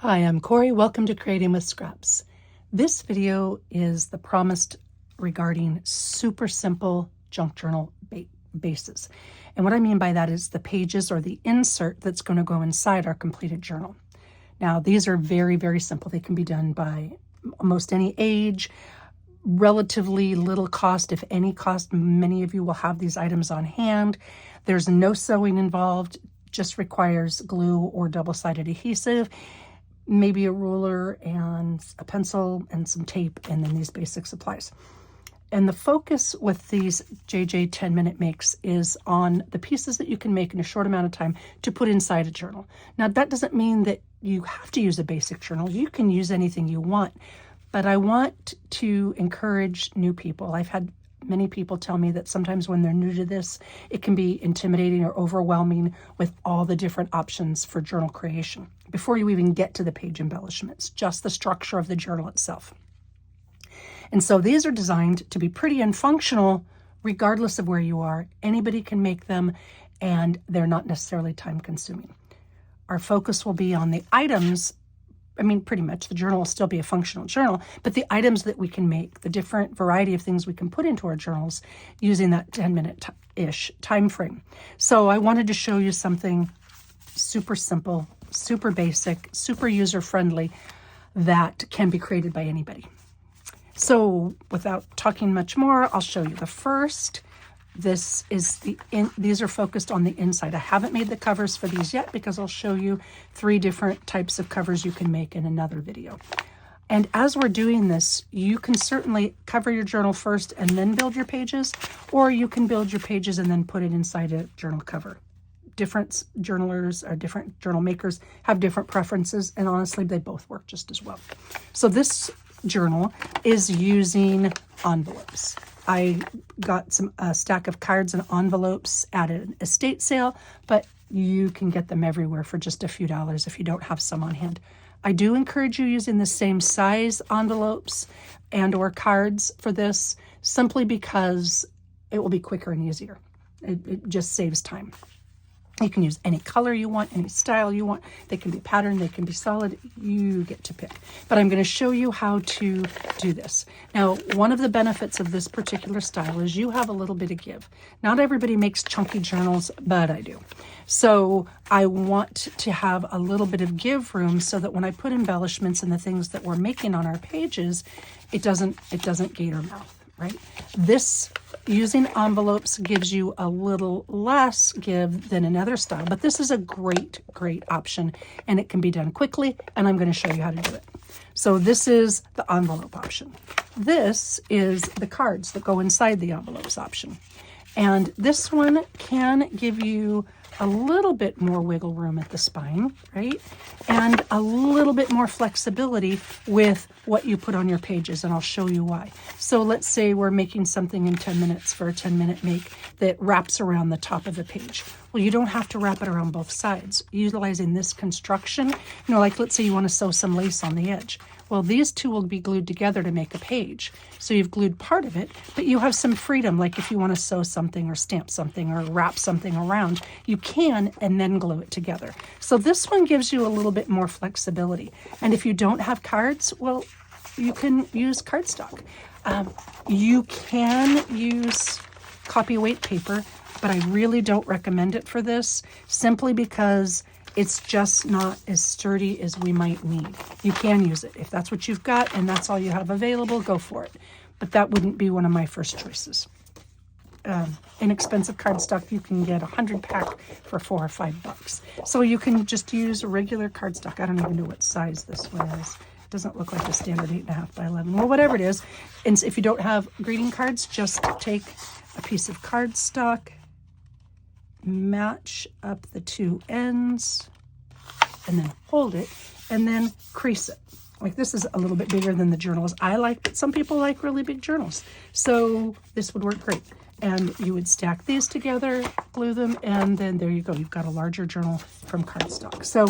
Hi, I'm Corey. Welcome to Creating with Scraps. This video is the promised regarding super simple junk journal bases. And what I mean by that is the pages or the insert that's going to go inside our completed journal. Now, these are very, very simple. They can be done by almost any age, relatively little cost, if any cost. Many of you will have these items on hand. There's no sewing involved, just requires glue or double-sided adhesive, maybe a ruler and a pencil and some tape, and then these basic supplies. And the focus with these JJ 10-minute makes is on the pieces that you can make in a short amount of time to put inside a journal. Now, that doesn't mean that you have to use a basic journal. You can use anything you want, but I want to encourage new people. I've had many people tell me that sometimes when they're new to this, it can be intimidating or overwhelming with all the different options for journal creation before you even get to the page embellishments, just the structure of the journal itself. And so these are designed to be pretty and functional regardless of where you are. Anybody can make them, and they're not necessarily time consuming. Our focus will be on the items. I mean, pretty much the journal will still be a functional journal, but the items that we can make, the different variety of things we can put into our journals using that 10-minute-ish time frame. So I wanted to show you something super simple, super basic, super user-friendly that can be created by anybody. So without talking much more, I'll show you the first. These are focused on the inside. I haven't made the covers for these yet because I'll show you 3 different types of covers you can make in another video. And as we're doing this, you can certainly cover your journal first and then build your pages, or you can build your pages and then put it inside a journal cover. Different journalers or different journal makers have different preferences, and honestly, they both work just as well. So this journal is using envelopes. I got a stack of cards and envelopes at an estate sale, but you can get them everywhere for just a few dollars if you don't have some on hand. I do encourage you using the same size envelopes and or cards for this, simply because it will be quicker and easier. It just saves time. You can use any color you want, any style you want. They can be patterned, they can be solid. You get to pick. But I'm going to show you how to do this. Now, one of the benefits of this particular style is you have a little bit of give. Not everybody makes chunky journals, but I do. So I want to have a little bit of give room so that when I put embellishments and the things that we're making on our pages, it doesn't gator mouth. Right? This, using envelopes, gives you a little less give than another style, but this is a great, great option, and it can be done quickly, and I'm going to show you how to do it. So this is the envelope option. This is the cards that go inside the envelopes option. And this one can give you a little bit more wiggle room at the spine, right? And a little bit more flexibility with what you put on your pages, and I'll show you why. So let's say we're making something in 10 minutes for a 10-minute make that wraps around the top of the page. Well, you don't have to wrap it around both sides. Utilizing this construction, like let's say you want to sew some lace on the edge. Well, these two will be glued together to make a page. So you've glued part of it, but you have some freedom, like if you want to sew something or stamp something or wrap something around, you can, and then glue it together. So this one gives you a little bit more flexibility. And if you don't have cards, well, you can use cardstock. You can use copy weight paper, but I really don't recommend it for this, simply because it's just not as sturdy as we might need. You can use it. If that's what you've got and that's all you have available, go for it. But that wouldn't be one of my first choices. Inexpensive cardstock, you can get 100 pack for $4 or $5. So you can just use regular cardstock. I don't even know what size this one is. It doesn't look like a standard 8.5 by 11. Well, whatever it is. And if you don't have greeting cards, just take a piece of cardstock, match up the 2 ends, and then hold it, and then crease it. Like this is a little bit bigger than the journals I like, but some people like really big journals. So this would work great. And you would stack these together, glue them, and then there you go. You've got a larger journal from cardstock. So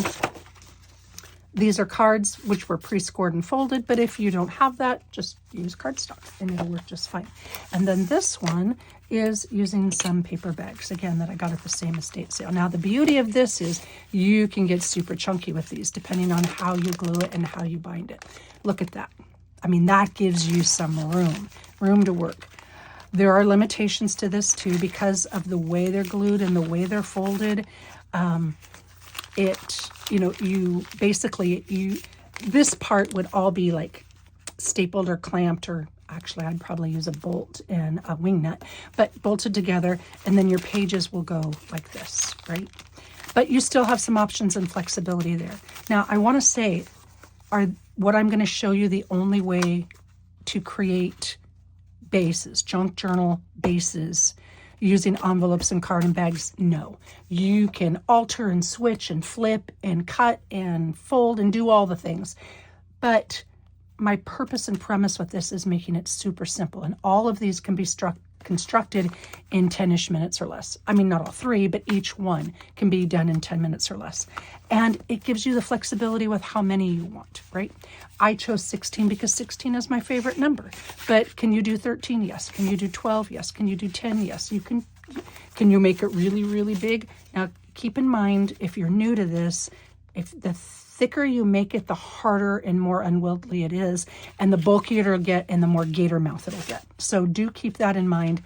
These are cards which were pre-scored and folded, but if you don't have that, just use cardstock and it'll work just fine. And then this one is using some paper bags, again, that I got at the same estate sale. Now, the beauty of this is you can get super chunky with these depending on how you glue it and how you bind it. Look at that. I mean, that gives you some room to work. There are limitations to this too because of the way they're glued and the way they're folded. This part would all be like stapled or clamped, or actually I'd probably use a bolt and a wing nut, but bolted together, and then your pages will go like this, right? But you still have some options and flexibility there. Now, I want to say, what I'm going to show you the only way to create bases, junk journal bases, using envelopes and card and bags? No. You can alter and switch and flip and cut and fold and do all the things. But my purpose and premise with this is making it super simple. And all of these can be constructed in 10-ish minutes or less. I mean, not all three, but each one can be done in 10 minutes or less. And it gives you the flexibility with how many you want, right? I chose 16 because 16 is my favorite number. But can you do 13? Yes. Can you do 12? Yes. Can you do 10? Yes. You can. Can you make it really, really big? Now, keep in mind, if you're new to this, if the thicker you make it, the harder and more unwieldy it is, and the bulkier it'll get and the more gator mouth it'll get. So do keep that in mind.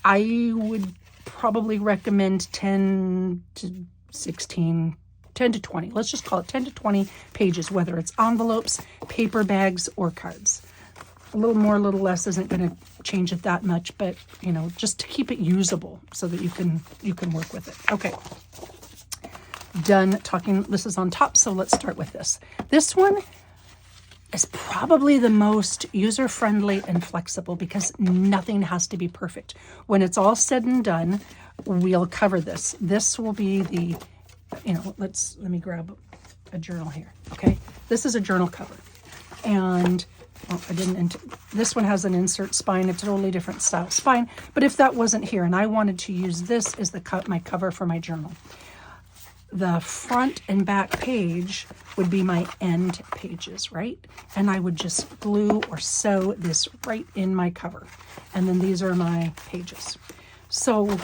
I would probably recommend 10 to 16, 10 to 20. Let's just call it 10 to 20 pages, whether it's envelopes, paper bags, or cards. A little more, a little less isn't going to change it that much, but just to keep it usable so that you can work with it. Okay. Done talking. This is on top, so let's start with this. This one is probably the most user-friendly and flexible because nothing has to be perfect. When it's all said and done, we'll cover this. This will be the, let me grab a journal here, okay? This is a journal cover. And this one has an insert spine, a totally different style spine, but if that wasn't here and I wanted to use this as my cover for my journal, the front and back page would be my end pages, right? And I would just glue or sew this right in my cover. And then these are my pages. So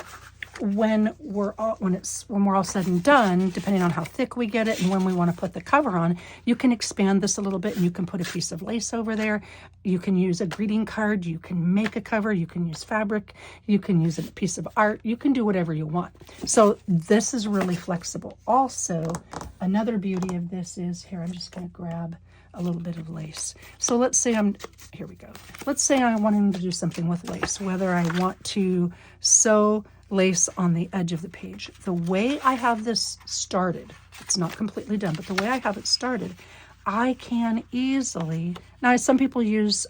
when we're all said and done, depending on how thick we get it and when we want to put the cover on, you can expand this a little bit and you can put a piece of lace over there. You can use a greeting card. You can make a cover. You can use fabric. You can use a piece of art. You can do whatever you want. So this is really flexible. Also, another beauty of this is, here, I'm just going to grab a little bit of lace. So let's say here we go. Let's say I want to do something with lace, whether I want to sew lace on the edge of the page. The way I have this started, it's not completely done, but the way I have it started, I can easily, now some people use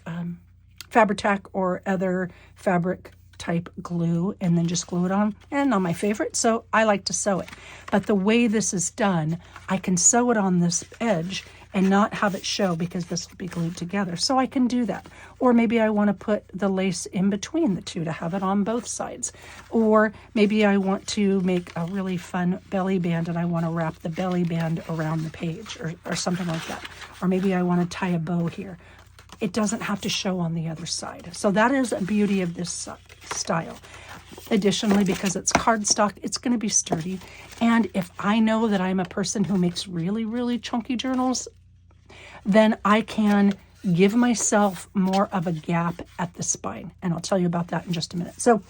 Fabri-Tac or other fabric type glue and then just glue it on, and not my favorite, so I like to sew it. But the way this is done, I can sew it on this edge and not have it show because this will be glued together. So I can do that. Or maybe I want to put the lace in between the two to have it on both sides. Or maybe I want to make a really fun belly band and I want to wrap the belly band around the page or something like that. Or maybe I want to tie a bow here. It doesn't have to show on the other side. So that is a beauty of this style. Additionally, because it's cardstock, it's going to be sturdy. And if I know that I'm a person who makes really, really chunky journals, then I can give myself more of a gap at the spine. And I'll tell you about that in just a minute. So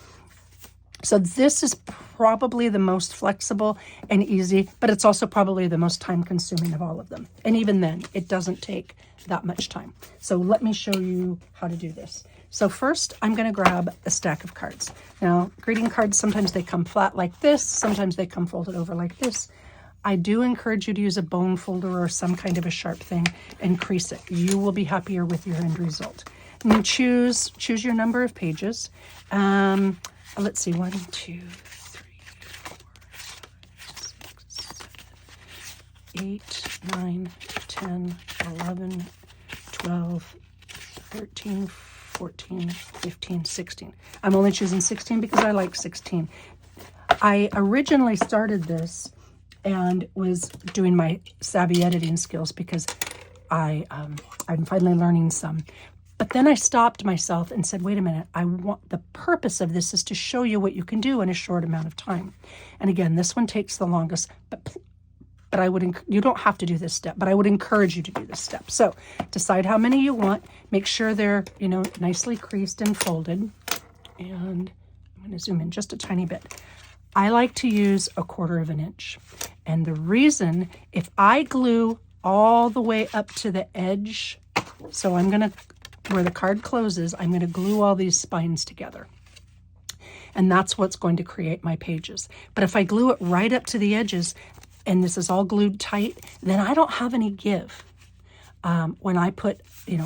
this is probably the most flexible and easy, but it's also probably the most time consuming of all of them. And even then, it doesn't take that much time. So let me show you how to do this. So first, I'm going to grab a stack of cards. Now, greeting cards, sometimes they come flat like this. Sometimes they come folded over like this. I do encourage you to use a bone folder or some kind of a sharp thing and crease it. You will be happier with your end result. And choose your number of pages. Let's see, 1, 2, 3, 4, 5, 6, 7, 8, 9, 10, 11, 12, 13, 14, 15, 16. I'm only choosing 16 because I like 16. I originally started this and was doing my savvy editing skills because I'm finally learning some. But then I stopped myself and said, wait a minute, the purpose of this is to show you what you can do in a short amount of time. And again, this one takes the longest, but you don't have to do this step, but I would encourage you to do this step. So decide how many you want, make sure they're, nicely creased and folded. And I'm going to zoom in just a tiny bit. I like to use 1/4 inch. And the reason, if I glue all the way up to the edge, so where the card closes, I'm going to glue all these spines together. And that's what's going to create my pages. But if I glue it right up to the edges, and this is all glued tight, then I don't have any give. When I put,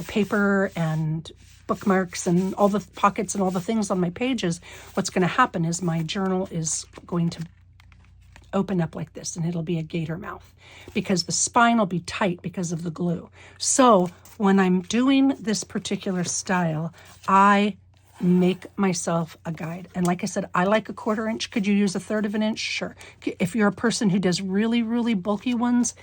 paper and bookmarks and all the pockets and all the things on my pages, what's going to happen is my journal is going to open up like this, and it'll be a gator mouth because the spine will be tight because of the glue. So when I'm doing this particular style, I make myself a guide. And like I said, I like 1/4 inch. Could you use 1/3 inch? Sure. If you're a person who does really, really bulky ones,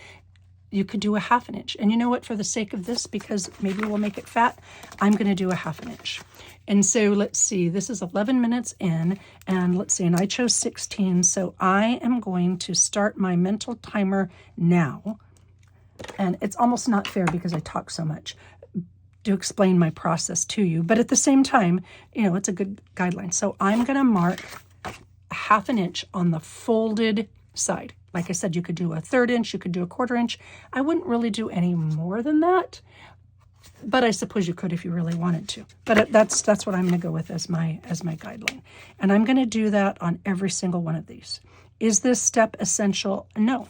you could do 1/2 inch. And you know what, for the sake of this, because maybe we'll make it fat, I'm going to do 1/2 inch. And so let's see, this is 11 minutes in, and let's see, and I chose 16. So I am going to start my mental timer now. And it's almost not fair because I talk so much to explain my process to you. But at the same time, it's a good guideline. So I'm going to mark 1/2 inch on the folded side. Like I said, you could do 1/3 inch, you could do 1/4 inch. I wouldn't really do any more than that, but I suppose you could if you really wanted to. But that's what I'm going to go with as my guideline. And I'm going to do that on every single one of these. Is this step essential? No.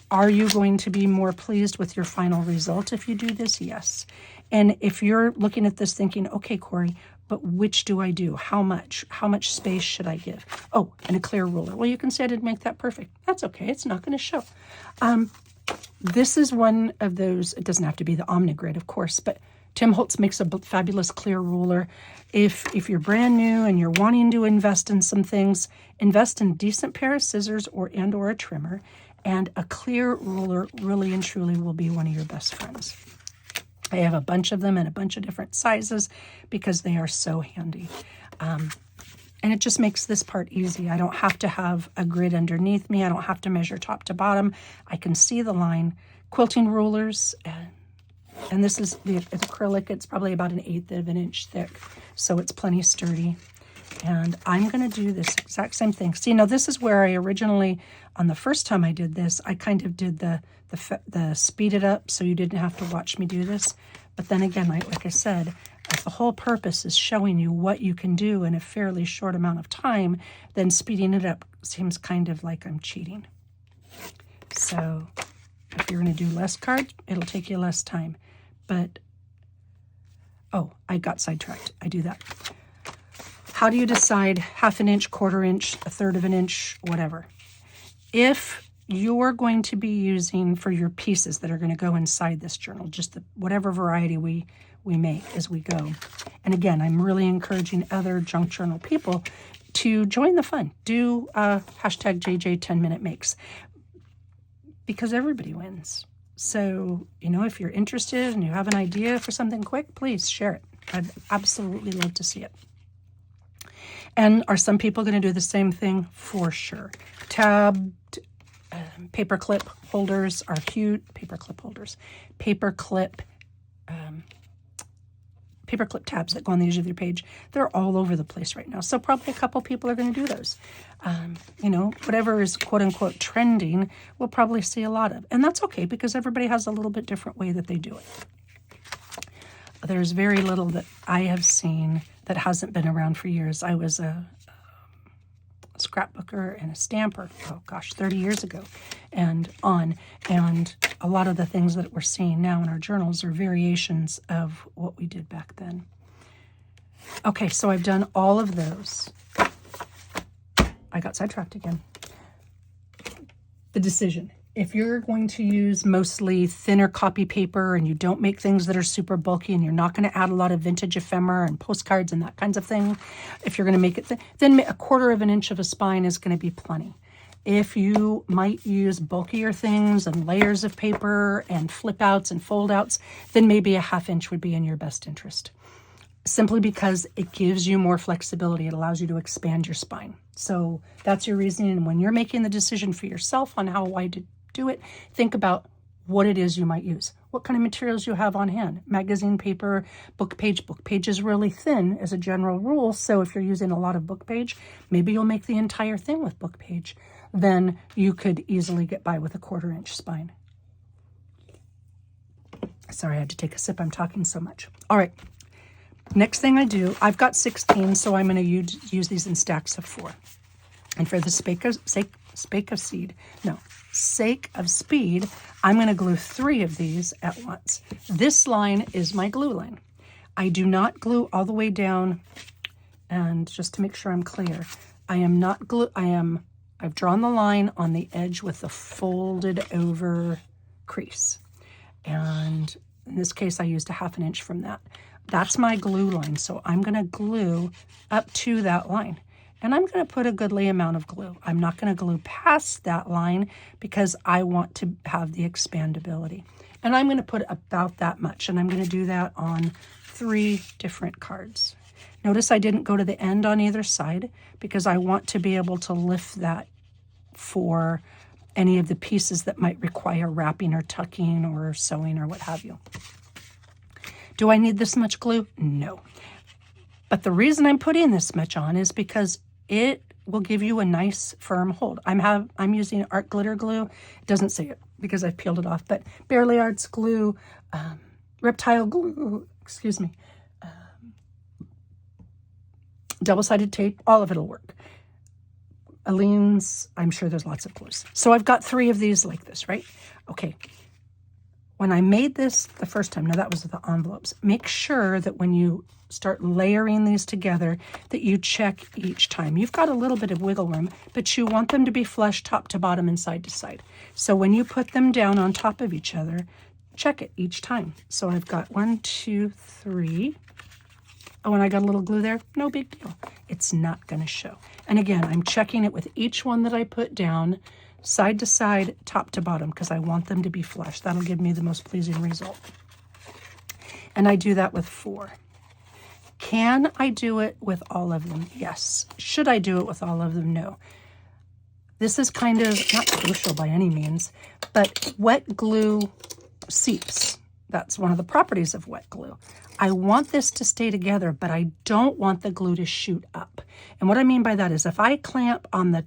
Are you going to be more pleased with your final result if you do this? Yes. And if you're looking at this thinking, okay, Corey, but which do I do? How much? How much space should I give? Oh, and a clear ruler. Well, you can say I didn't make that perfect. That's okay. It's not going to show. This is one of those, it doesn't have to be the Omnigrid, of course, but Tim Holtz makes a fabulous clear ruler. If you're brand new and you're wanting to invest in some things, invest in a decent pair of scissors or a trimmer, and a clear ruler really and truly will be one of your best friends. I have a bunch of them in a bunch of different sizes because they are so handy. And it just makes this part easy. I don't have to have a grid underneath me. I don't have to measure top to bottom. I can see the line. Quilting rulers, and this is the acrylic. It's probably about 1/8 inch thick, so it's plenty sturdy. And I'm going to do this exact same thing. See, now this is where I originally, on the first time I did this, I kind of did the speed it up so you didn't have to watch me do this. But then again, like I said, if the whole purpose is showing you what you can do in a fairly short amount of time, then speeding it up seems kind of like I'm cheating. So if you're going to do less cards, it'll take you less time. But, oh, I got sidetracked. I do that. How do you decide 1/2 inch, 1/4 inch, 1/3 inch, whatever? If you're going to be using for your pieces that are going to go inside this journal, just whatever variety we make as we go. And again, I'm really encouraging other junk journal people to join the fun. Do hashtag JJ 10-minute makes, because everybody wins. So, if you're interested and you have an idea for something quick, please share it. I'd absolutely love to see it. And are some people going to do the same thing? For sure. Tabbed paper clip holders are huge. Paper clip holders. Paper clip tabs that go on the edge of your page. They're all over the place right now. So probably a couple people are going to do those. Whatever is quote unquote trending, we'll probably see a lot of. And that's okay because everybody has a little bit different way that they do it. There's very little that I have seen that hasn't been around for years. I was a scrapbooker and a stamper, 30 years ago and on. And a lot of the things that we're seeing now in our journals are variations of what we did back then. Okay, so I've done all of those. I got sidetracked again. The decision. If you're going to use mostly thinner copy paper and you don't make things that are super bulky and you're not going to add a lot of vintage ephemera and postcards and that kinds of thing, if you're going to make it, then 1/4 inch of a spine is going to be plenty. If you might use bulkier things and layers of paper and flip outs and fold outs, then maybe a 1/2 inch would be in your best interest. Simply because it gives you more flexibility. It allows you to expand your spine. So that's your reasoning. And when you're making the decision for yourself on how wide to do it, think about what it is you might use. What kind of materials you have on hand. Magazine paper, book page. Book page is really thin as a general rule. So if you're using a lot of book page, maybe you'll make the entire thing with book page. Then you could easily get by with a 1/4 inch spine. Sorry, I had to take a sip. I'm talking so much. All right. Next thing I do, I've got 16, so I'm going to use these in stacks of 4. And for the sake of speed, I'm going to glue 3 of these at once. This line is my glue line. I do not glue all the way down. And just to make sure I'm clear, I've drawn the line on the edge with the folded over crease. And in this case, I used a 1/2 inch from that. That's my glue line. So I'm going to glue up to that line. And I'm going to put a goodly amount of glue. I'm not going to glue past that line because I want to have the expandability. And I'm going to put about that much. And I'm going to do that on 3 different cards. Notice I didn't go to the end on either side because I want to be able to lift that for any of the pieces that might require wrapping or tucking or sewing or what have you. Do I need this much glue? No. But the reason I'm putting this much on is because it will give you a nice firm hold. I'm using Art Glitter Glue. It doesn't say it because I've peeled it off, but Bearly Arts glue, Reptile glue, double-sided tape, all of it'll work. Aleene's, I'm sure there's lots of glues. So I've got 3 of these like this, right? Okay. When I made this the first time, now that was the envelopes, make sure that when you start layering these together that you check each time. You've got a little bit of wiggle room, but you want them to be flush top to bottom and side to side. So when you put them down on top of each other, check it each time. So I've got 1, 2, 3. Oh, and I got a little glue there. No big deal. It's not going to show. And again, I'm checking it with each one that I put down, side to side, top to bottom, because I want them to be flush. That'll give me the most pleasing result. And I do that with 4. Can I do it with all of them? Yes. Should I do it with all of them? No. This is kind of not crucial by any means, but wet glue seeps. That's one of the properties of wet glue. I want this to stay together, but I don't want the glue to shoot up. And what I mean by that is if I clamp on the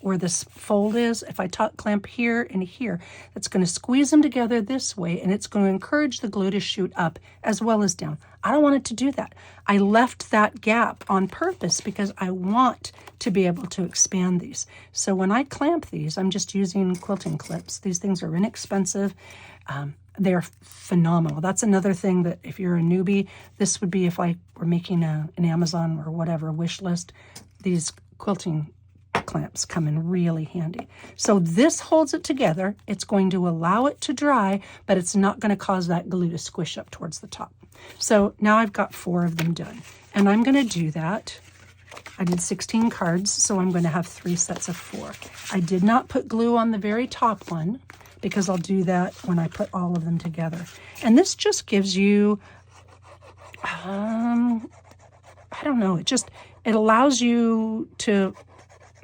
where this fold is, if I clamp here and here, that's going to squeeze them together this way, and it's going to encourage the glue to shoot up as well as down. I don't want it to do that. I left that gap on purpose because I want to be able to expand these. So when I clamp these, I'm just using quilting clips. These things are inexpensive. They're phenomenal. That's another thing that if you're a newbie, this would be if I were making an Amazon or whatever wish list, these quilting clamps come in really handy. So this holds it together. It's going to allow it to dry, but it's not going to cause that glue to squish up towards the top. So now I've got 4 of them done. And I'm going to do that. I did 16 cards, so I'm going to have 3 sets of 4. I did not put glue on the very top one because I'll do that when I put all of them together. And this just gives you, I don't know, it allows you to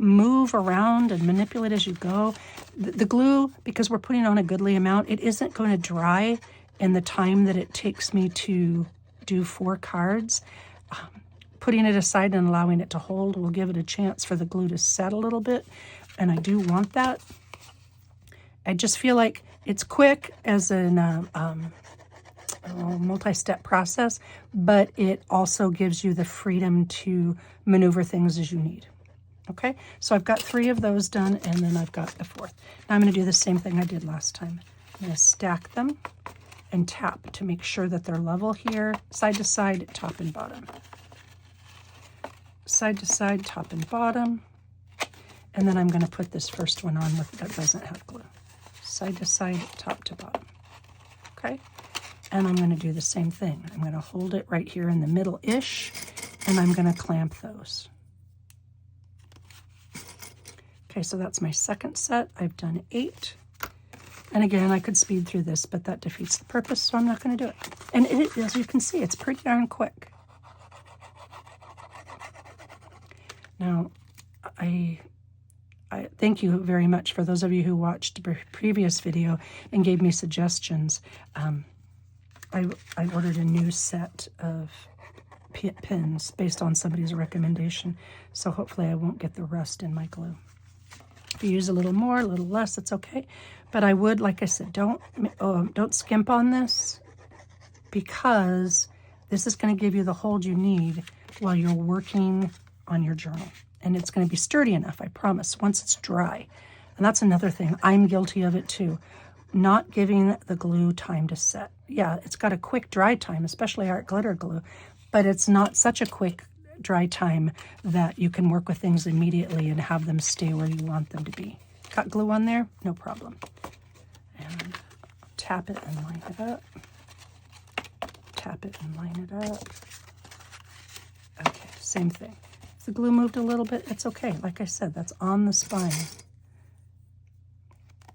move around and manipulate as you go. The glue, because we're putting on a goodly amount, it isn't going to dry in the time that it takes me to do 4 cards. Putting it aside and allowing it to hold will give it a chance for the glue to set a little bit, and I do want that. I just feel like it's quick as an multi-step process, but it also gives you the freedom to maneuver things as you need. Okay, so I've got 3 of those done, and then I've got the 4th. Now I'm going to do the same thing I did last time. I'm going to stack them and tap to make sure that they're level here, side to side, top and bottom. Side to side, top and bottom. And then I'm going to put this first one on that doesn't have glue. Side to side, top to bottom. Okay, and I'm going to do the same thing. I'm going to hold it right here in the middle-ish, and I'm going to clamp those. Okay, so that's my second set. I've done 8. And again, I could speed through this, but that defeats the purpose, so I'm not going to do it. And as you can see, it's pretty darn quick. Now, I thank you very much for those of you who watched the previous video and gave me suggestions. I ordered a new set of pins based on somebody's recommendation, so hopefully I won't get the rust in my glue. If you use a little more, a little less, it's okay. But I would, like I said, don't skimp on this, because this is going to give you the hold you need while you're working on your journal. And it's going to be sturdy enough, I promise, once it's dry. And that's another thing. I'm guilty of it too. Not giving the glue time to set. Yeah, it's got a quick dry time, especially art glitter glue, but it's not such a quick dry time that you can work with things immediately and have them stay where you want them to be. Got glue on there? No problem. And tap it and line it up. Tap it and line it up. Okay, same thing. If the glue moved a little bit, it's okay. Like I said, that's on the spine.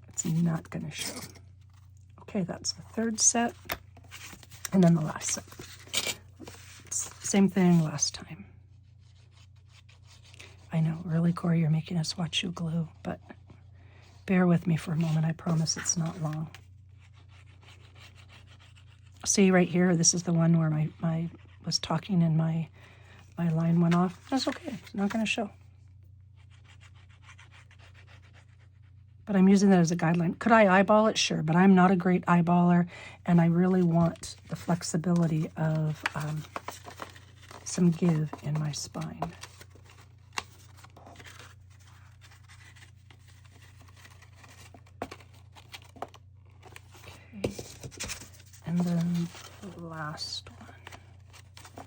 It's not going to show. Okay, that's the third set. And then the last set. Same thing last time. I know, really, Corey, you're making us watch you glue, but bear with me for a moment. I promise it's not long. See right here, this is the one where my was talking and my line went off. That's okay. It's not going to show. But I'm using that as a guideline. Could I eyeball it? Sure, but I'm not a great eyeballer, and I really want the flexibility of some give in my spine. Okay, and then the last one.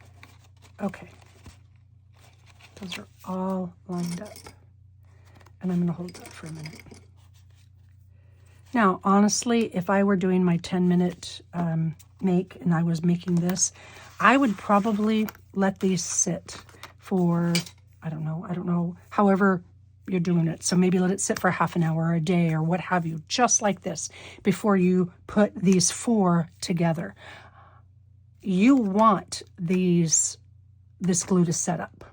Okay, those are all lined up, and I'm going to hold that for a minute. Now, honestly, if I were doing my 10-minute make and I was making this, I would probably let these sit for, I don't know, however you're doing it. So maybe let it sit for half an hour or a day or what have you, just like this, before you put these 4 together. You want this glue to set up.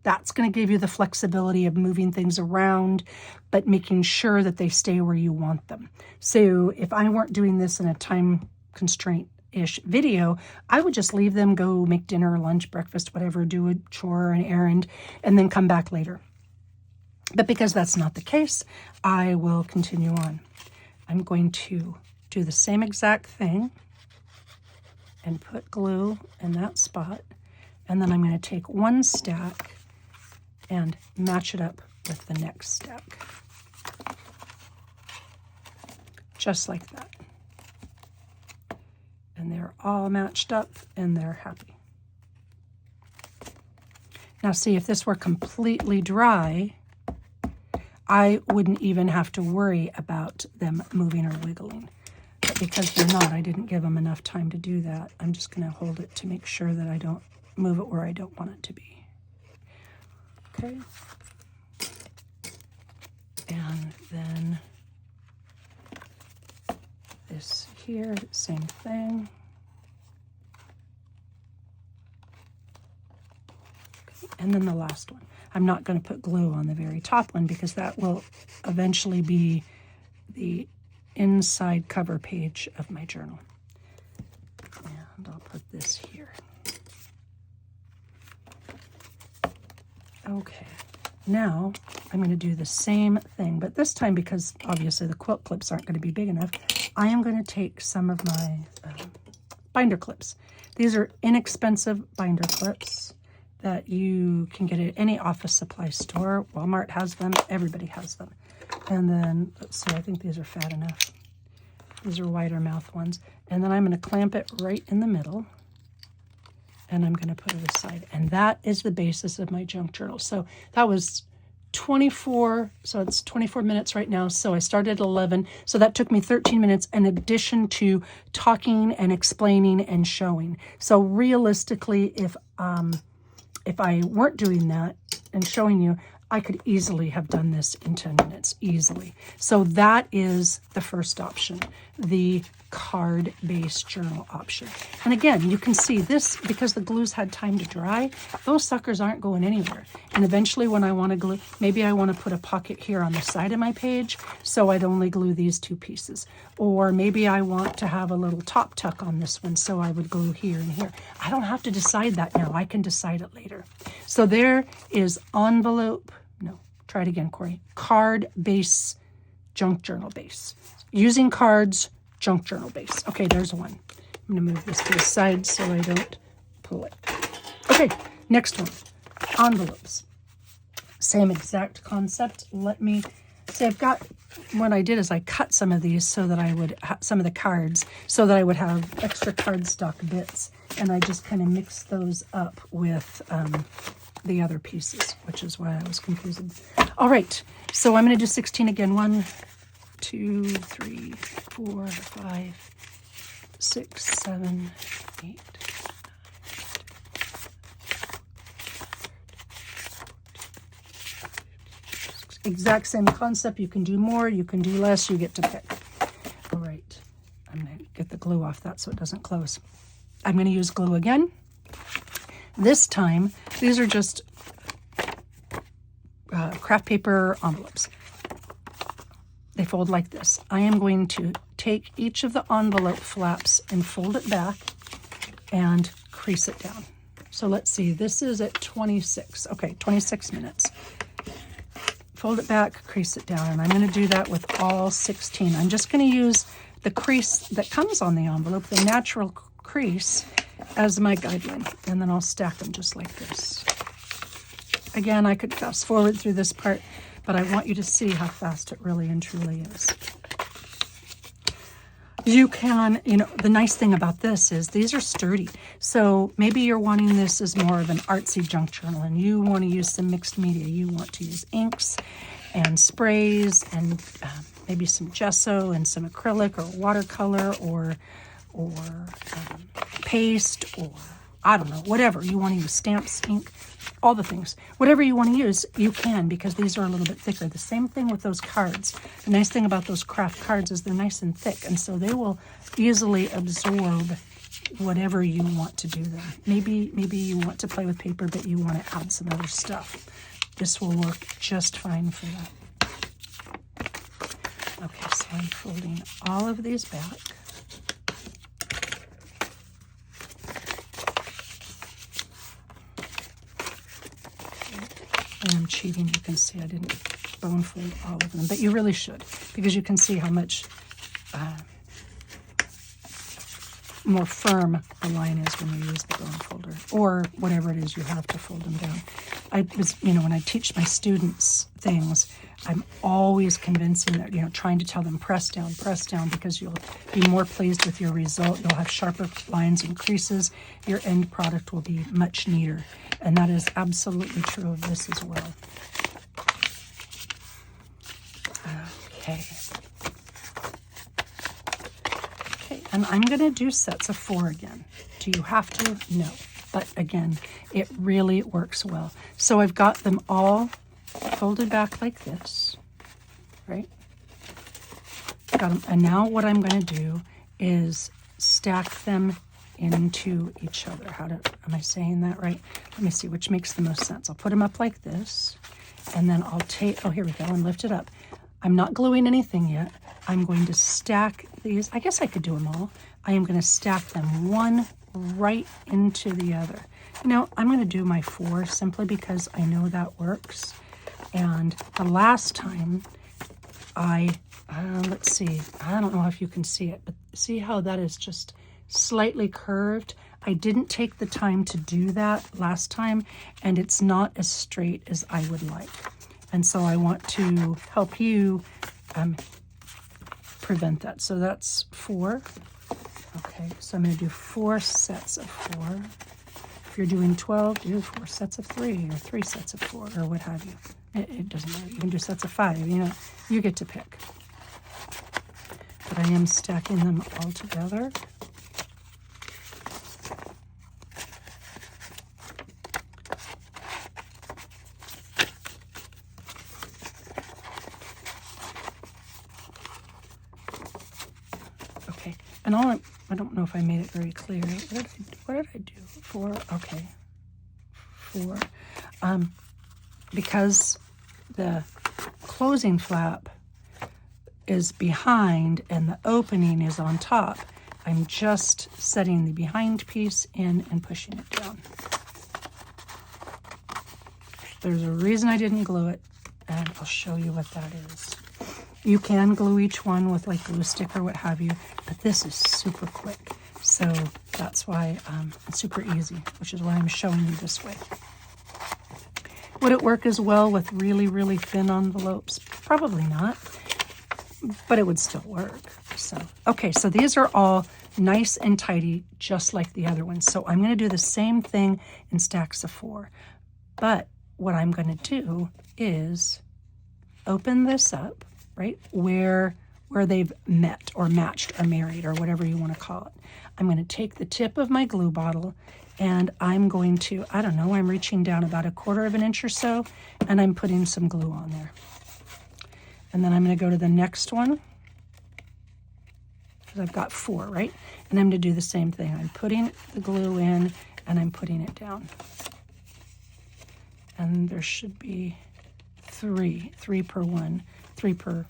That's going to give you the flexibility of moving things around, but making sure that they stay where you want them. So if I weren't doing this in a time constraint-ish video, I would just leave them, go make dinner, lunch, breakfast, whatever, do a chore, an errand, and then come back later. But because that's not the case, I will continue on. I'm going to do the same exact thing and put glue in that spot, and then I'm going to take one stack and match it up with the next stack. Just like that. And they're all matched up and they're happy. Now see, if this were completely dry, I wouldn't even have to worry about them moving or wiggling. But because they're not, I didn't give them enough time to do that. I'm just going to hold it to make sure that I don't move it where I don't want it to be. Okay, and then this here, same thing. Okay. And then the last one. I'm not going to put glue on the very top one because that will eventually be the inside cover page of my journal. And I'll put this here. Okay, now I'm going to do the same thing, but this time, because obviously the quilt clips aren't going to be big enough, I am going to take some of my binder clips. These are inexpensive binder clips that you can get at any office supply store. Walmart has them, everybody has them. And then, let's see, I think these are fat enough. These are wider mouth ones. And then I'm going to clamp it right in the middle. And I'm going to put it aside. And that is the basis of my junk journal. So that was 24, so it's 24 minutes right now. So I started at 11. So that took me 13 minutes in addition to talking and explaining and showing. So realistically, if I weren't doing that and showing you, I could easily have done this in 10 minutes, easily. So that is the first option, the card-based journal option. And again, you can see this, because the glue's had time to dry, those suckers aren't going anywhere. And eventually when I want to glue, maybe I want to put a pocket here on the side of my page, so I'd only glue these 2 pieces. Or maybe I want to have a little top tuck on this one, so I would glue here and here. I don't have to decide that now. I can decide it later. So there is envelope, no, try it again, Corey. Card base, junk journal base. Using cards, junk journal base. Okay, there's one. I'm going to move this to the side so I don't pull it. Okay, next one. Envelopes. Same exact concept. Let me see, I've got, what I did is I cut some of these so that I would have some of the cards so that I would have extra cardstock bits, and I just kind of mixed those up with the other pieces, which is why I was confusing. All right, so I'm going to do 16 again. 1, 2, 3, 4, 5, 6, 7, 8. Exact same concept. You can do more, you can do less, you get to pick. All right, I'm going to get the glue off that so it doesn't close. I'm going to use glue again. This time, these are just craft paper envelopes. They fold like this. I am going to take each of the envelope flaps and fold it back and crease it down. So let's see, this is at 26. Okay, 26 minutes. Fold it back, crease it down, and I'm going to do that with all 16. I'm just going to use the crease that comes on the envelope, the natural crease, as my guideline, and then I'll stack them just like this. Again, I could fast forward through this part, but I want you to see how fast it really and truly is. You can, the nice thing about this is these are sturdy. So maybe you're wanting this as more of an artsy junk journal and you want to use some mixed media. You want to use inks and sprays and maybe some gesso and some acrylic or watercolor or paste, or I don't know, whatever. You want to use stamps, ink, all the things. Whatever you want to use, you can, because these are a little bit thicker. The same thing with those cards. The nice thing about those craft cards is they're nice and thick, and so they will easily absorb whatever you want to do them. Maybe you want to play with paper, but you want to add some other stuff. This will work just fine for that. Okay, so I'm folding all of these back. I'm cheating. You can see I didn't bone fold all of them, but you really should, because you can see how much more firm the line is when you use the bone folder, or whatever it is you have to fold them down. When I teach my students things, I'm always convincing that, trying to tell them press down, because you'll be more pleased with your result. You'll have sharper lines and creases. Your end product will be much neater. And that is absolutely true of this as well. Okay. Okay, and I'm going to do sets of 4 again. Do you have to? No. But again, it really works well. So I've got them all folded back like this, right? Got them. And now what I'm going to do is stack them into each other. Am I saying that right? Let me see which makes the most sense. I'll put them up like this, and then I'll take, here we go, and lift it up. I'm not gluing anything yet. I'm going to stack these. I guess I could do them all. I am going to stack them one right into the other. I'm going to do my 4 simply because I know that works. And the last time let's see, I don't know if you can see it, but see how that is just slightly curved? I didn't take the time to do that last time, and it's not as straight as I would like. And so I want to help you prevent that. So that's 4. Okay, so I'm going to do 4 sets of 4. If you're doing 12, do 4 sets of 3 or 3 sets of 4 or what have you. It doesn't matter. You can do sets of 5. You get to pick. But I am stacking them all together. And I don't know if I made it very clear. What did I do? 4, okay. 4. Because the closing flap is behind and the opening is on top, I'm just setting the behind piece in and pushing it down. There's a reason I didn't glue it, and I'll show you what that is. You can glue each one with like glue stick or what have you, but this is super quick. So that's why it's super easy, which is why I'm showing you this way. Would it work as well with really, really thin envelopes? Probably not, but it would still work. So, okay, so these are all nice and tidy, just like the other ones. So I'm going to do the same thing in stacks of 4. But what I'm going to do is open this up, right, where they've met or matched or married or whatever you want to call it. I'm going to take the tip of my glue bottle and I'm going to, I don't know, I'm reaching down about 1/4 of an inch or so, and I'm putting some glue on there. And then I'm going to go to the next one, because I've got 4, right? And I'm going to do the same thing. I'm putting the glue in and I'm putting it down. And there should be 3 per one, 3 per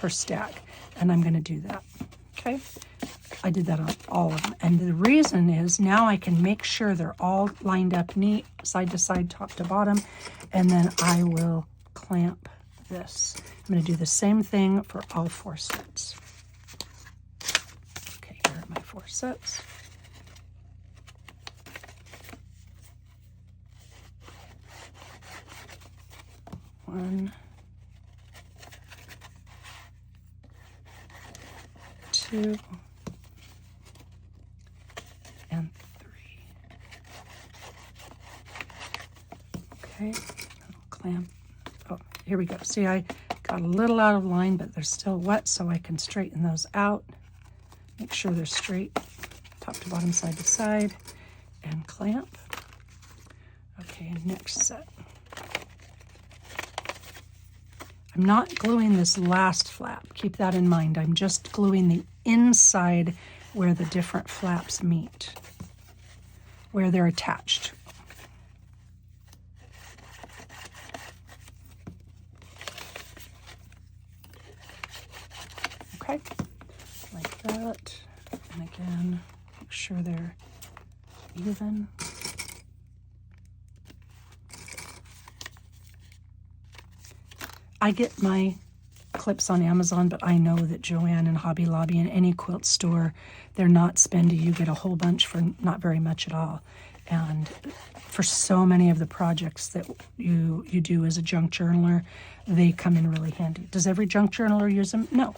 stack. And I'm going to do that, okay? I did that on all of them. And the reason is now I can make sure they're all lined up neat, side to side, top to bottom, and then I will clamp this. I'm going to do the same thing for all 4 sets. Okay, here are my 4 sets. One, 2, and 3. Okay, I'll clamp. Oh, here we go. See, I got a little out of line, but they're still wet, so I can straighten those out. Make sure they're straight, top to bottom, side to side, and clamp. Okay, next set. I'm not gluing this last flap. Keep that in mind. I'm just gluing the inside where the different flaps meet, where they're attached. Okay, like that. And again, make sure they're even. I get my clips on Amazon, but I know that Joann and Hobby Lobby and any quilt store, they're not spendy. You get a whole bunch for not very much at all. And for so many of the projects that you do as a junk journaler, they come in really handy. Does every junk journaler use them? No.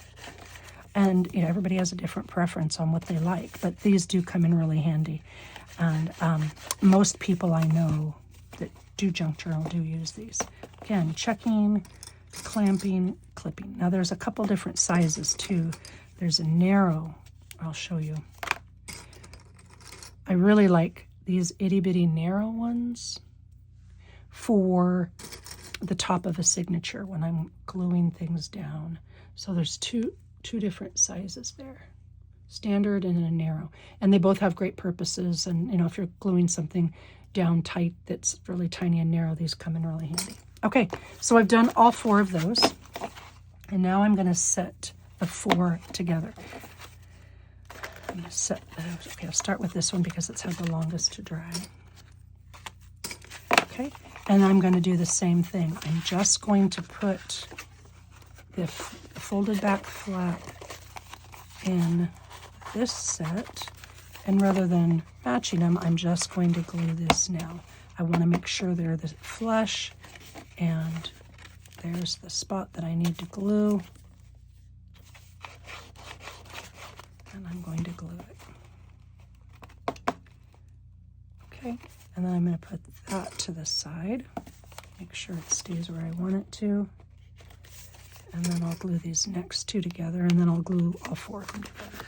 And you know, everybody has a different preference on what they like, but these do come in really handy. And most people I know that do junk journal do use these. Again, checking, clamping, clipping. Now there's a couple different sizes too. There's a narrow, I'll show you. I really like these itty bitty narrow ones for the top of a signature when I'm gluing things down. So there's two different sizes there, standard and a narrow, and they both have great purposes. And you know, if you're gluing something down tight that's really tiny and narrow, these come in really handy. Okay, so I've done all 4 of those, and now I'm going to set the 4 together. I'm going to set those. Okay, I'll start with this one because it's had the longest to dry. Okay, and I'm going to do the same thing. I'm just going to put the folded back flap in this set, and rather than matching them, I'm just going to glue this now. I want to make sure they're flush. And there's the spot that I need to glue. And I'm going to glue it. Okay, and then I'm going to put that to the side. Make sure it stays where I want it to. And then I'll glue these next 2 together, and then I'll glue all 4 of them together.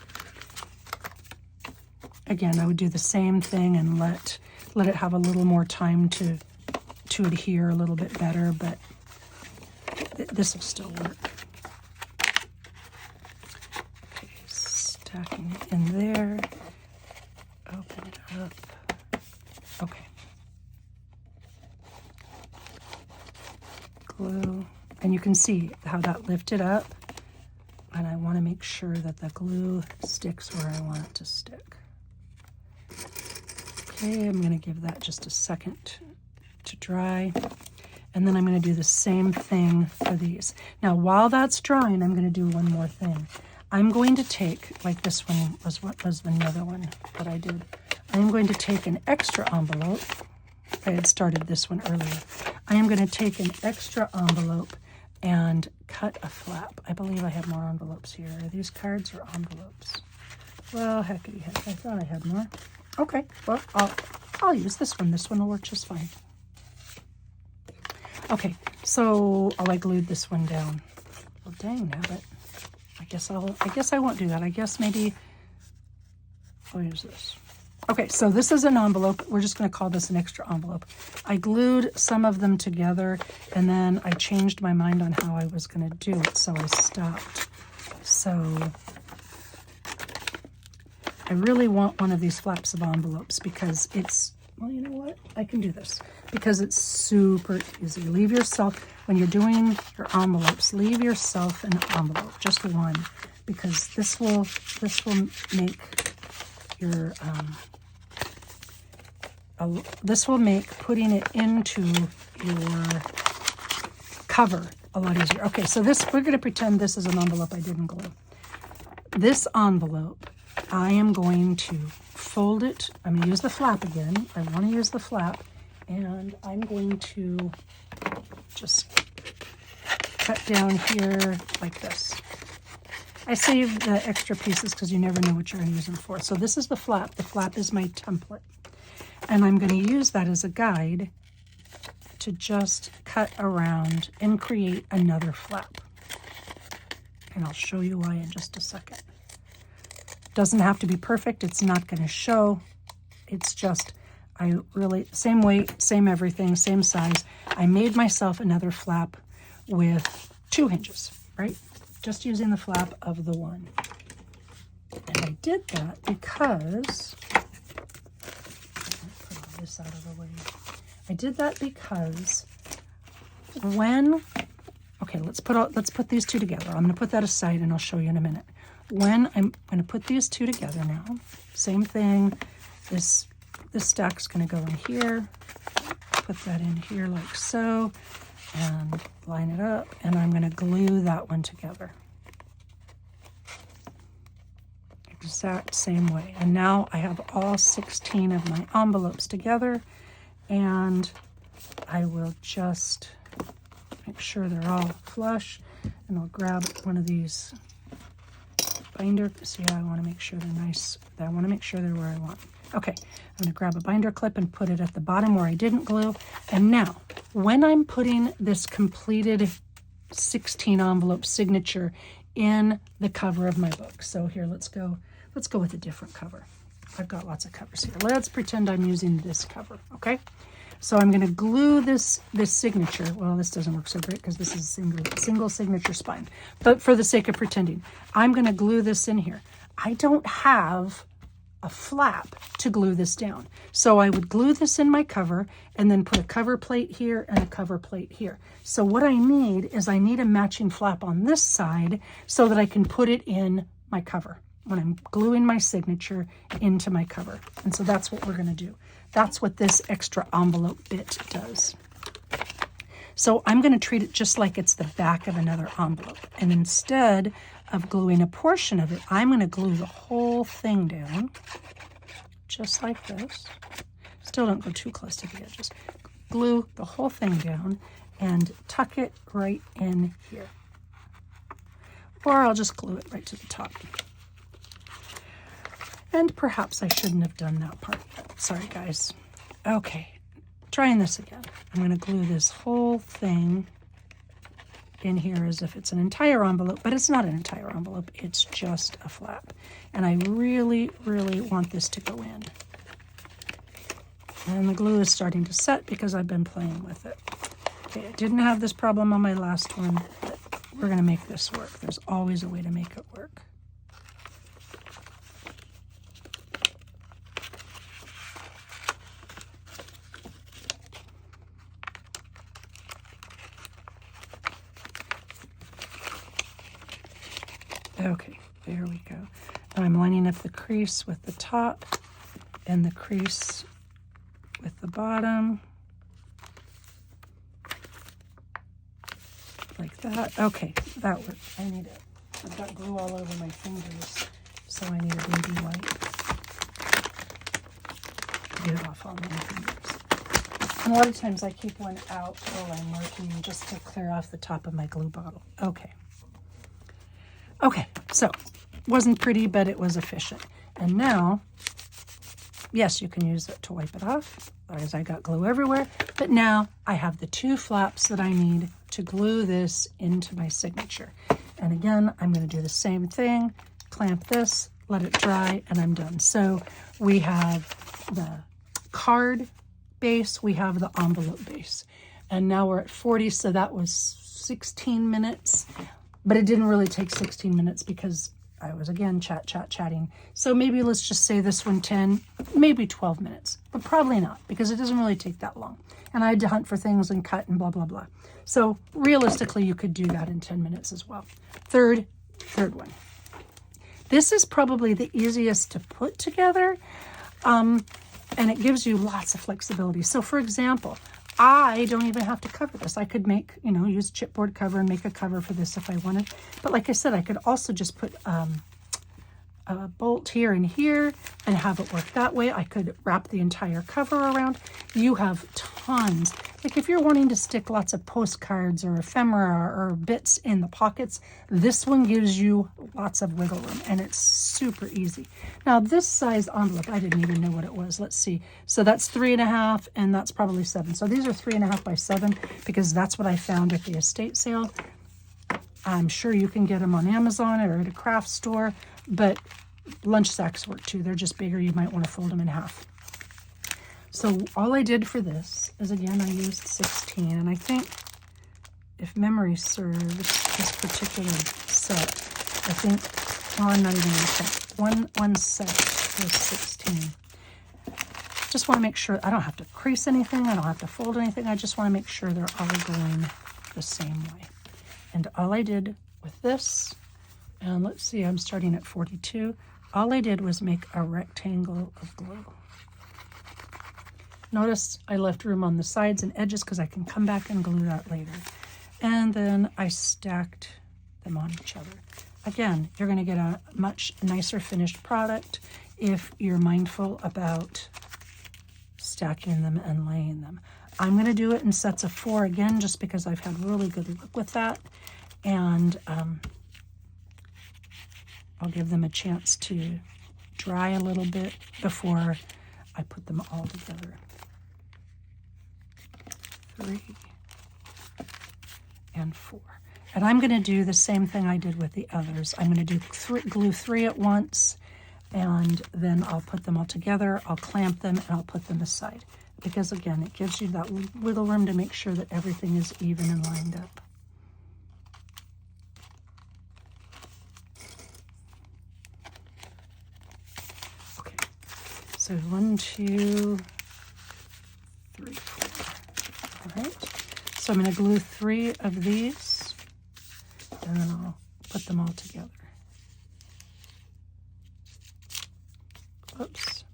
Again, I would do the same thing and let it have a little more time to adhere a little bit better, but this will still work. Okay, stacking you can see how that lifted up. And I want to make sure that the glue sticks where I want it to stick. Okay, I'm going to give that just a second to dry. And then I'm going to do the same thing for these. Now, while that's drying, I'm going to do one more thing. I'm going to take, like this one was what was another one that I did. I'm going to take an extra envelope. I had started this one earlier. I am going to take an extra envelope and cut a flap. I believe I have more envelopes here. Are these cards or envelopes? Well, heckity heck, I thought I had more. Okay, well, I'll use this one. This one will work just fine. Okay, so I glued this one down. Well, dang nabbit. I guess I won't do that. I guess maybe I'll use this. Okay, so this is an envelope. We're just going to call this an extra envelope. I glued some of them together, and then I changed my mind on how I was going to do it, so I stopped. So I really want one of these flaps of envelopes because it's, well, you know what? I can do this because it's super easy. Leave yourself, when you're doing your envelopes, leave yourself an envelope, just one, because this will make your, this will make putting it into your cover a lot easier. Okay, so this, we're going to pretend this is an envelope I didn't glue. This envelope, I am going to fold it. I'm going to use the flap again. I want to use the flap, and I'm going to just cut down here like this. I saved the extra pieces because you never know what you're going to use them for. So this is the flap. The flap is my template. And I'm going to use that as a guide to just cut around and create another flap. And I'll show you why in just a second. Doesn't have to be perfect. It's not going to show. It's just, I really, same weight, same everything, same size. I made myself another flap with 2 hinges, right? Just using the flap of the one. And I did that because, put all this out of the way. I did that because when, okay, let's put these two together. I'm going to put that aside and I'll show you in a minute. When I'm going to put these two together now, same thing. This stack's going to go in here. Put that in here like so, and line it up. And I'm going to glue that one together. Exact same way. And now I have all 16 of my envelopes together, and I will just make sure they're all flush, and I'll grab one of these binder. See, I want to make sure they're nice. I want to make sure they're where I want. Okay, I'm going to grab a binder clip and put it at the bottom where I didn't glue. And now, when I'm putting this completed 16 envelope signature in the cover of my book. So here, let's go with a different cover. I've got lots of covers here. Let's pretend I'm using this cover, okay? So I'm going to glue this signature. Well, this doesn't work so great because this is a single signature spine. But for the sake of pretending, I'm going to glue this in here. I don't have a flap to glue this down. So I would glue this in my cover and then put a cover plate here and a cover plate here. So what I need is I need a matching flap on this side so that I can put it in my cover when I'm gluing my signature into my cover. And so that's what we're going to do. That's what this extra envelope bit does. So I'm going to treat it just like it's the back of another envelope. And instead of gluing a portion of it, I'm going to glue the whole thing down, just like this. Still don't go too close to the edges. Glue the whole thing down and tuck it right in here. Or I'll just glue it right to the top. And perhaps I shouldn't have done that part. Sorry, guys. Okay, trying this again. I'm going to glue this whole thing in here as if it's an entire envelope, but it's not an entire envelope. It's just a flap. And I really, really want this to go in. And the glue is starting to set because I've been playing with it. Okay, I didn't have this problem on my last one, but we're going to make this work. There's always a way to make it work. Okay, there we go. And I'm lining up the crease with the top and the crease with the bottom. Like that. Okay, that worked. I need it. I've got glue all over my fingers, so I need a baby wipe. Get it off all my fingers. And a lot of times I keep one out while I'm working just to clear off the top of my glue bottle. Okay. Okay, so wasn't pretty, but it was efficient. And now, yes, you can use it to wipe it off, as I got glue everywhere. But now I have the 2 flaps that I need to glue this into my signature. And again, I'm going to do the same thing, clamp this, let it dry, and I'm done. So we have the card base, we have the envelope base. And now we're at 40, so that was 16 minutes. But it didn't really take 16 minutes because I was, again, chatting. So maybe let's just say this one 10, maybe 12 minutes. But probably not, because it doesn't really take that long. And I had to hunt for things and cut and blah, blah, blah. So realistically, you could do that in 10 minutes as well. Third one. This is probably the easiest to put together. And it gives you lots of flexibility. So for example, I don't even have to cover this. I could make, use chipboard cover and make a cover for this if I wanted. But like I said, I could also just put a bolt here and here and have it work that way. I could wrap the entire cover around. You have tons. Like if you're wanting to stick lots of postcards or ephemera or bits in the pockets, this one gives you lots of wiggle room and it's super easy. Now this size envelope, I didn't even know what it was. Let's see. So that's 3.5 and that's probably 7. So these are 3.5 by 7 because that's what I found at the estate sale. I'm sure you can get them on Amazon or at a craft store, but lunch sacks work too. They're just bigger. You might want to fold them in half. So all I did for this is, again, I used 16. And I think, if memory serves, this particular set, I think, oh, I'm not even going to check. One set was 16. Just want to make sure I don't have to crease anything. I don't have to fold anything. I just want to make sure they're all going the same way. And all I did with this, and let's see, I'm starting at 42. All I did was make a rectangle of glue. Notice I left room on the sides and edges because I can come back and glue that later. And then I stacked them on each other. Again, you're going to get a much nicer finished product if you're mindful about stacking them and laying them. I'm going to do it in sets of 4 again, just because I've had really good luck with that. And I'll give them a chance to dry a little bit before I put them all together. 3 and 4. And I'm going to do the same thing I did with the others. I'm going to do glue 3 at once, and then I'll put them all together. I'll clamp them, and I'll put them aside. Because, again, it gives you that wiggle room to make sure that everything is even and lined up. Okay, so 1, 2, 3, 4. All right, so I'm going to glue 3 of these, and then I'll put them all together. Oops.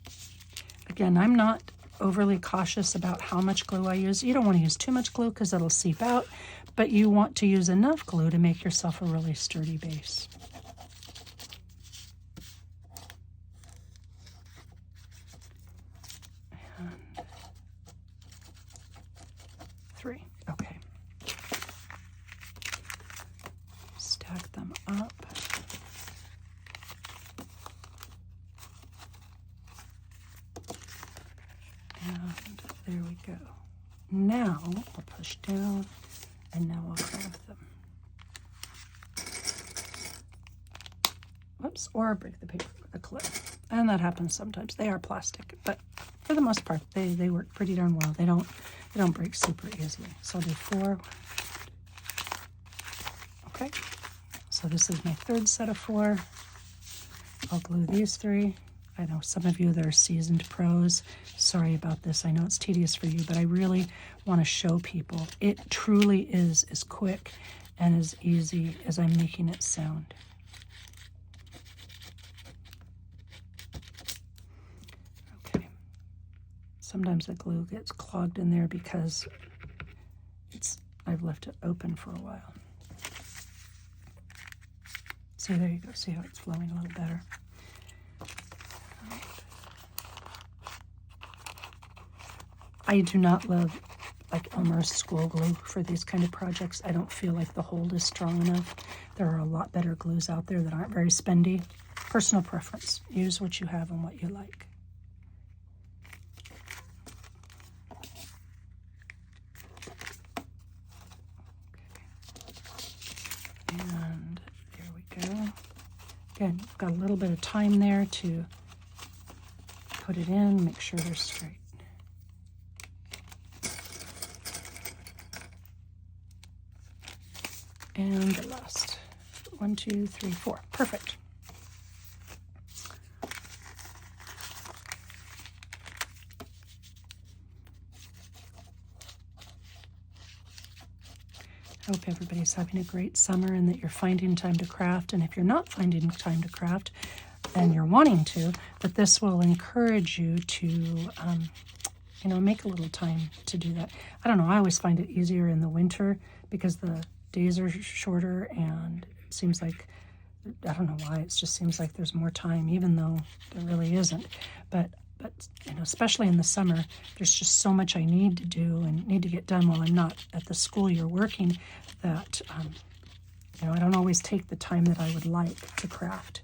Again, I'm not overly cautious about how much glue I use. You don't want to use too much glue because it'll seep out, but you want to use enough glue to make yourself a really sturdy base. And 3, okay. Stack them up. And there we go. Now I'll push down, and now I'll clamp them. Whoops, or break the paper with a clip. And that happens sometimes. They are plastic, but for the most part, they work pretty darn well. They don't break super easily. So I'll do 4. Okay, so this is my 3rd set of 4. I'll glue these 3. I know some of you that are seasoned pros, sorry about this. I know it's tedious for you, but I really want to show people it truly is as quick and as easy as I'm making it sound. Sometimes the glue gets clogged in there because I've left it open for a while. See, there you go. See how it's flowing a little better. I do not love like Elmer's school glue for these kind of projects. I don't feel like the hold is strong enough. There are a lot better glues out there that aren't very spendy. Personal preference. Use what you have and what you like. And there we go. Again, got a little bit of time there to put it in, make sure they're straight. And the last 1, 2, 3, 4. Perfect. I hope everybody's having a great summer and that you're finding time to craft. And if you're not finding time to craft and you're wanting to, that this will encourage you to, you know, make a little time to do that. I don't know. I always find it easier in the winter because the days are shorter and it seems like, I don't know why, it just seems like there's more time, even though there really isn't. But you know, especially in the summer, there's just so much I need to do and need to get done while I'm not at the school you're working that, you know, I don't always take the time that I would like to craft.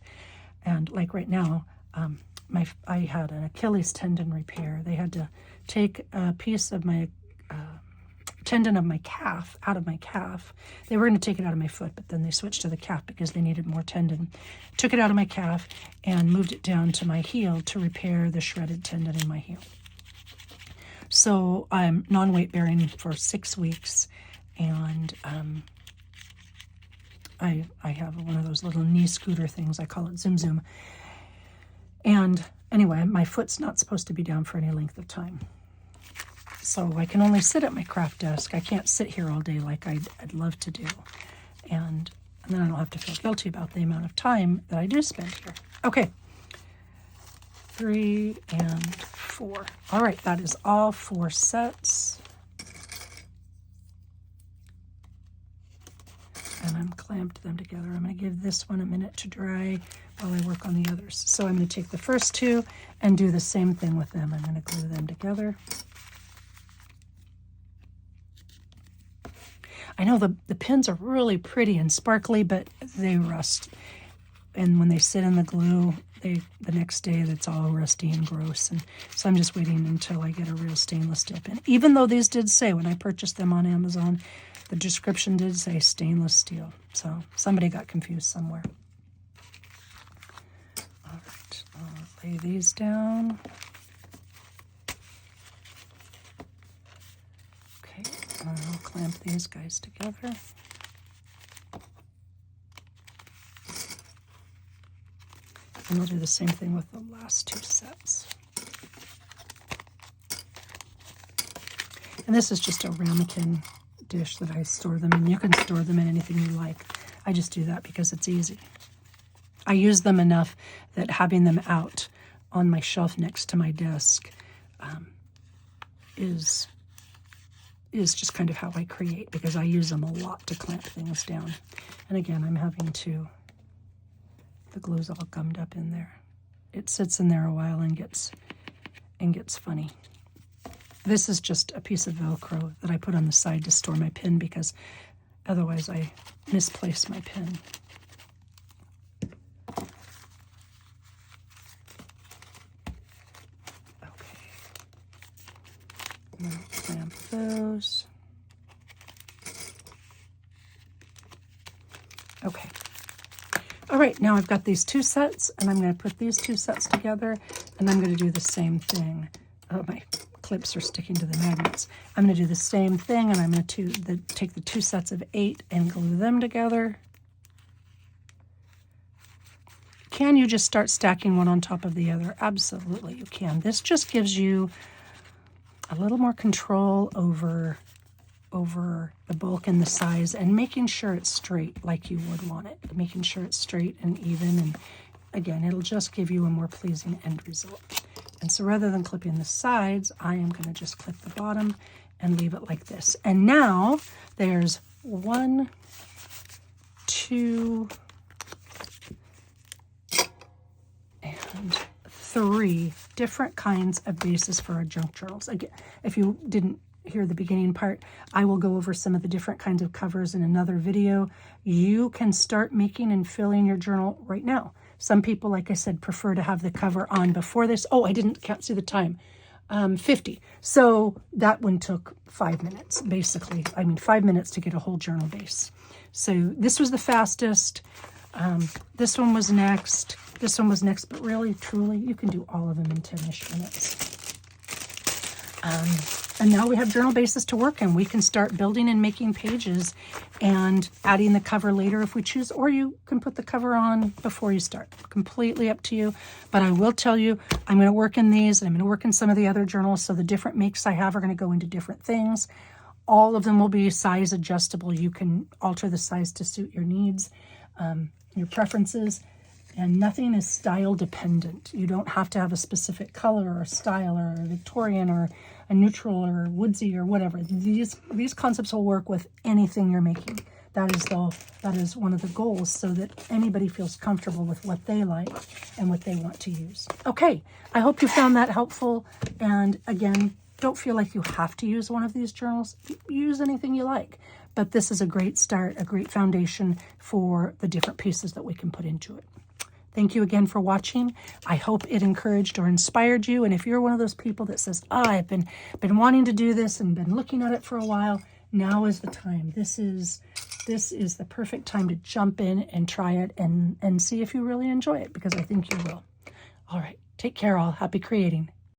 And like right now, I had an Achilles tendon repair. They had to take a piece of my tendon of my calf out of my calf. They were going to take it out of my foot, but then they switched to the calf because they needed more tendon. Took it out of my calf and moved it down to my heel to repair the shredded tendon in my heel. So I'm non-weight bearing for 6 weeks, and I have one of those little knee scooter things. I call it Zoom Zoom. And anyway, my foot's not supposed to be down for any length of time. So I can only sit at my craft desk. I can't sit here all day like I'd love to do. And then I don't have to feel guilty about the amount of time that I do spend here. Okay. 3 and 4. All right, that is all 4 sets. And I'm clamped them together. I'm going to give this one a minute to dry while I work on the others. So I'm going to take the first 2 and do the same thing with them. I'm going to glue them together. I know the pins are really pretty and sparkly, but they rust. And when they sit in the glue, the next day it's all rusty and gross. And so I'm just waiting until I get a real stainless steel pin. Even though these did say, when I purchased them on Amazon, the description did say stainless steel. So somebody got confused somewhere. All right, I'll lay these down. I'll clamp these guys together. And I'll do the same thing with the last 2 sets. And this is just a ramekin dish that I store them in. You can store them in anything you like. I just do that because it's easy. I use them enough that having them out on my shelf next to my desk is just kind of how I create, because I use them a lot to clamp things down. And again, I'm having to, the glue's all gummed up in there. It sits in there a while and gets funny. This is just a piece of Velcro that I put on the side to store my pin, because otherwise I misplace my pin. Clamp those. Okay. All right, now I've got these 2 sets, and I'm going to put these 2 sets together, and I'm going to do the same thing. Oh, my clips are sticking to the magnets. I'm going to do the same thing, and I'm going to take the 2 sets of 8 and glue them together. Can you just start stacking one on top of the other? Absolutely, you can. This just gives you a little more control over the bulk and the size, and making sure it's straight like you would want it. Making sure it's straight and even, and again, it'll just give you a more pleasing end result. And so rather than clipping the sides, I am going to just clip the bottom and leave it like this. And now there's 1, 2, and 3 different kinds of bases for our junk journals. Again, if you didn't hear the beginning part, I will go over some of the different kinds of covers in another video. You can start making and filling your journal right now. Some people, like I said, prefer to have the cover on before this. Oh, can't see the time. 50. So that one took 5 minutes, basically. 5 minutes to get a whole journal base. So this was the fastest. This one was next. This one was next, but really, truly, you can do all of them in 10-ish minutes. And now we have journal bases to work in. We can start building and making pages and adding the cover later if we choose, or you can put the cover on before you start. Completely up to you. But I will tell you, I'm going to work in these, and I'm going to work in some of the other journals, so the different makes I have are going to go into different things. All of them will be size adjustable. You can alter the size to suit your needs, your preferences. And nothing is style dependent. You don't have to have a specific color or style or a Victorian or a neutral or woodsy or whatever. These concepts will work with anything you're making. That is one of the goals, so that anybody feels comfortable with what they like and what they want to use. Okay, I hope you found that helpful. And again, don't feel like you have to use one of these journals. Use anything you like. But this is a great start, a great foundation for the different pieces that we can put into it. Thank you again for watching. I hope it encouraged or inspired you. And if you're one of those people that says, I've been wanting to do this and been looking at it for a while, now is the time. This is the perfect time to jump in and try it and see if you really enjoy it, because I think you will. All right. Take care all. Happy creating.